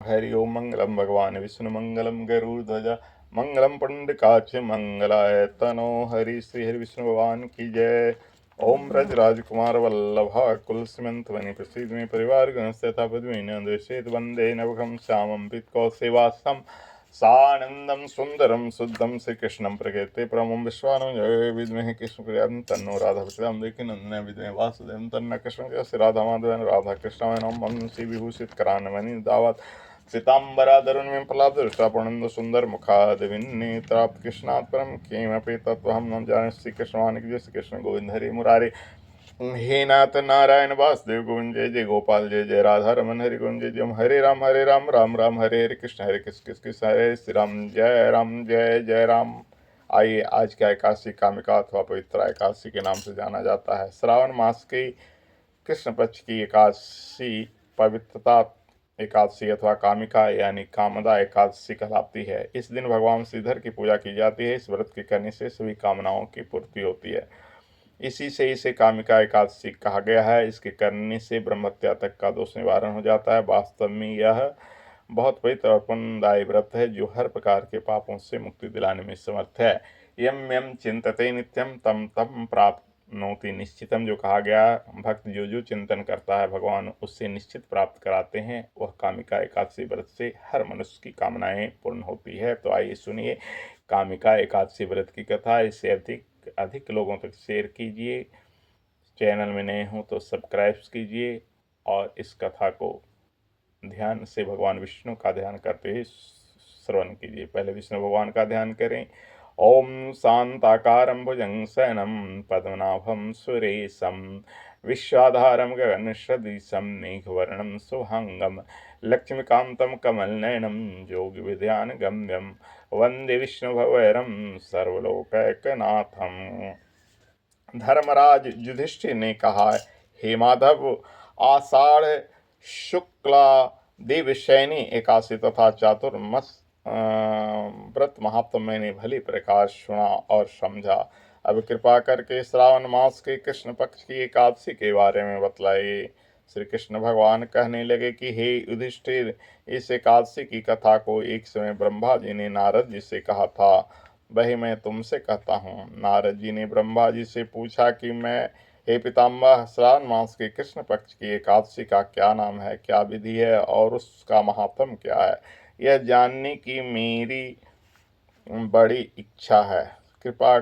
हरि ओम। मंगलम भगवान विष्णु मंगलम गरुड़ध्वज मंगलम पुंडकाक्ष मंगलाय तनो हरि। श्री हरि विष्णु भगवान की जय। ओम ब्रज राजकुमार वल्लभा कुल स्मंत वनि प्रसिद्ध में परिवार गणस्तथा पद्मिनेन्द्र वंदे नवघम श्यामं पित्कौसेवासम सानंदम सुंदरम शुद्धम श्री कृष्णम प्रकृते परमं विश्वानं जय विद्महे कृष्ण प्रियं तन्नो राधा प्रचोदयात् देवकी नंदन विद्महे वासुदेवं तन्नो कृष्ण जय राधा माधव राधा कृष्ण नम श्री विभूषित करानवनि दावत सीताम्बराधरुणिं फलाब्धदृष्टापूर्णं सुंदर मुखाद विन्नेत्राप्त कृष्णात् परं किमपि तत्त्वहं न जाने। श्री कृष्ण जय श्री कृष्ण गोविंद हरि मुरारे हे नाथ नारायण वासुदेव गोविंद जय जय गोपाल जय जय राधा रमन हरि गोविंद जय जय हरे राम राम राम हरे हरे कृष्ण कृष्ण हरे श्री राम जय जय राम। आइए आज का एकादशी कामिका अथवा पवित्र एकादशी के नाम से जाना जाता है। श्रावण मास की कृष्ण पक्ष की एकादशी पवित्रता एकादशी अथवा कामिका यानी कामदा एकादशी कहलाती है। इस दिन भगवान श्रीधर की पूजा की जाती है। इस व्रत के करने से सभी कामनाओं की पूर्ति होती है। इसी से इसे कामिका एकादशी कहा गया है। इसके करने से ब्रह्महत्या तक का दोष निवारण हो जाता है। वास्तव में यह बहुत पवित्र और पुण्यदायी व्रत है जो हर प्रकार के पापों से मुक्ति दिलाने में समर्थ है। यम यम चिंतते नित्यम तम तम प्राप्त नौति निश्चितम, जो कहा गया भक्त जो जो चिंतन करता है भगवान उससे निश्चित प्राप्त कराते हैं। वह कामिका एकादशी व्रत से हर मनुष्य की कामनाएं पूर्ण होती है। तो आइए सुनिए कामिका एकादशी व्रत की कथा। इसे अधिक अधिक लोगों तक शेयर कीजिए। चैनल में नए हों तो सब्सक्राइब कीजिए और इस कथा को ध्यान से भगवान विष्णु का ध्यान करते हुए श्रवण कीजिए। पहले विष्णु भगवान का ध्यान करें। ओम शांताकारं भुजंगशयनं पद्मनाभं सुरेशं विश्वाधारं गगनसदृशं मेघवर्णं शुभांगं लक्ष्मीकान्तं कमलनयनं योगिविद्यानगम्यं वन्दे विष्णुभवैरं सर्वलोकैकनाथं। धर्मराज युधिष्ठिर ने कहा, हे माधव, आषाढ़ शुक्ला देवशयनी एकादशी तथा चातुर्मास व्रत महात्म मैंने भली प्रकार सुना और समझा। अब कृपा करके श्रावण मास के कृष्ण पक्ष की एकादशी के बारे में बतलाइए। श्री कृष्ण भगवान कहने लगे कि हे युधिष्ठिर, इस एकादशी की कथा को एक समय ब्रह्मा जी ने नारद जी से कहा था, वही मैं तुमसे कहता हूँ। नारद जी ने ब्रह्मा जी से पूछा कि मैं, हे पितामह, श्रावण मास के कृष्ण पक्ष की एकादशी का क्या नाम है, क्या विधि है और उसका महात्म क्या है, यह जानने की मेरी बड़ी इच्छा है। कृपा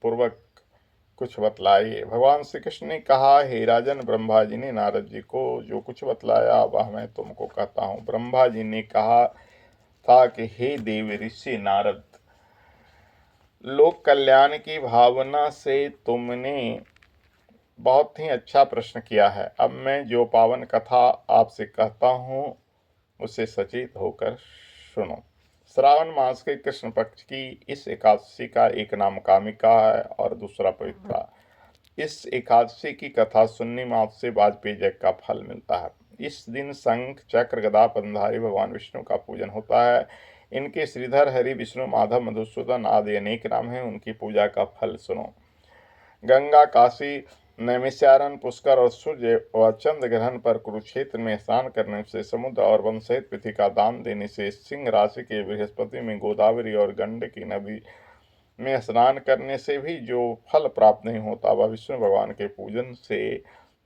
पूर्वक कुछ बतलाइए। भगवान श्री कृष्ण ने कहा, हे राजन, ब्रह्मा जी ने नारद जी को जो कुछ बतलाया वह मैं तुमको कहता हूँ। ब्रह्मा जी ने कहा था कि हे देव ऋषि नारद, लोक कल्याण की भावना से तुमने बहुत ही अच्छा प्रश्न किया है। अब मैं जो पावन कथा आपसे कहता हूँ उसे सचेत होकर सुनो। श्रावण मास के कृष्ण पक्ष की इस एकादशी का एक नाम कामिका है और दूसरा पवित्रा। इस एकादशी की कथा सुनने मात्र से वाजपेयी यज्ञ का फल मिलता है। इस दिन शंख चक्र गदा पद्मधारी भगवान विष्णु का पूजन होता है। इनके श्रीधर, हरि, विष्णु, माधव, मधुसूदन आदि अनेक नाम हैं। उनकी पूजा का फल सुनो। गंगा, काशी, नैमिषारण्य, पुष्कर और सूर्य व चंद्र ग्रहण पर कुरुक्षेत्र में स्नान करने से, समुद्र और वन सहित पृथ्वी का दान देने से, सिंह राशि के बृहस्पति में गोदावरी और गंडकी नदी में स्नान करने से भी जो फल प्राप्त नहीं होता वह विष्णु भगवान के पूजन से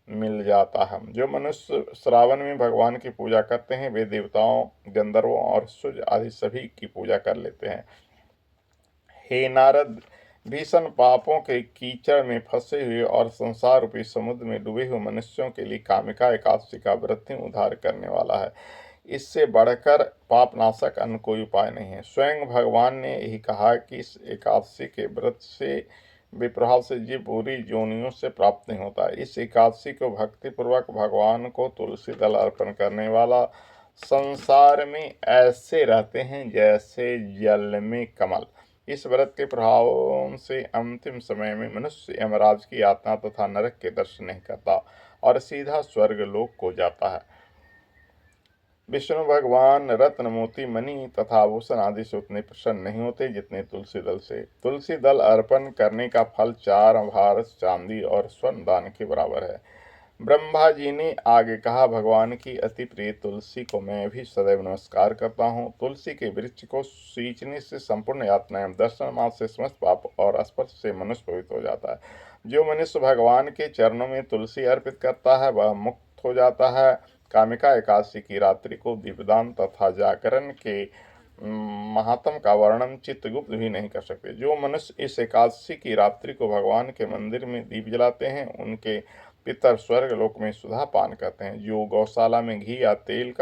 मिल जाता है। जो मनुष्य श्रावण में भगवान की पूजा करते हैं वे देवताओं, गंधर्वों और सूर्य आदि सभी की पूजा कर लेते हैं। हे नारद, भीषण पापों के कीचड़ में फंसे हुए और संसार रूपी समुद्र में डूबे हुए मनुष्यों के लिए कामिका एकादशी का व्रत ही उद्धार करने वाला है। इससे बढ़कर पापनाशक अन्य कोई उपाय नहीं है। स्वयं भगवान ने यही कहा कि इस एकादशी के व्रत से विप्रभाव से जीव बुरी योनियों से प्राप्त नहीं होता। इस एकादशी को भक्ति पूर्वक भगवान को तुलसी दल अर्पण करने वाला संसार में ऐसे रहते हैं जैसे जल में कमल। इस व्रत के प्रभाव से अंतिम समय में मनुष्य यमराज की यातना तथा नरक के दर्शन नहीं करता और सीधा स्वर्ग लोक को जाता है। विष्णु भगवान रत्न, मोती, मणि तथा आभूषण आदि से उतने प्रसन्न नहीं होते जितने तुलसी दल से। तुलसी दल अर्पण करने का फल 4 भारत चांदी और स्वर्ण दान के बराबर है। ब्रह्मा जी ने आगे कहा, भगवान की अति प्रिय तुलसी को मैं भी सदैव नमस्कार करता हूँ। तुलसी के वृक्ष को सींचने से संपूर्ण यातनाएं, दर्शन मात्र से समस्त पाप और स्पर्श से मनुष्य पवित्र हो जाता है। जो मनुष्य भगवान के चरणों में तुलसी अर्पित करता है वह मुक्त हो जाता है। कामिका एकादशी की रात्रि को दीपदान तथा जागरण के महात्म का वर्णन चित्रगुप्त भी नहीं कर सकते। जो मनुष्य इस एकादशी की रात्रि को भगवान के मंदिर में दीप जलाते हैं उनके पितर स्वर्ग लोक में सुधा पान करते हैं। जो गौशाला में घी या तेल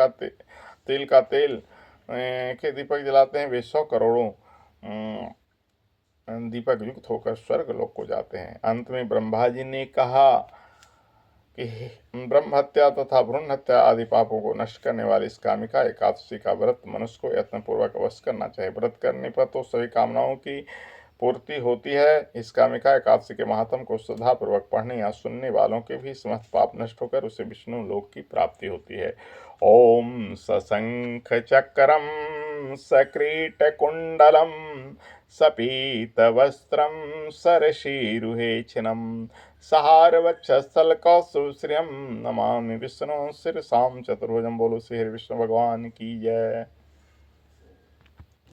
के दीपक जलाते हैं वे 100 करोड़ों दीपक युक्त होकर स्वर्ग लोक को जाते हैं। अंत में ब्रह्मा जी ने कहा कि ब्रह्म हत्या तथा भ्रूण हत्या आदि पापों को नष्ट करने वाली इस कामिका एकादशी का व्रत मनुष्य को यत्नपूर्वक अवश्य करना चाहिए। व्रत करने पर तो सभी कामनाओं की पूर्ति होती है। इस कामिका एकादशी के महात्म को श्रद्धापूर्वक पढ़ने या सुनने वालों के भी समस्त पाप नष्ट होकर उसे विष्णु लोक की प्राप्ति होती है। ओम सशंख चक्रम सकीटकुंडलम सपीतवस्त्रं सरशीरुहेक्षणं सहारवक्षस्थलकौस्तुभश्रियं नमामि विष्णु शिरसां चतुर्भुजं। बोलो श्री हरि विष्णु भगवान की जय।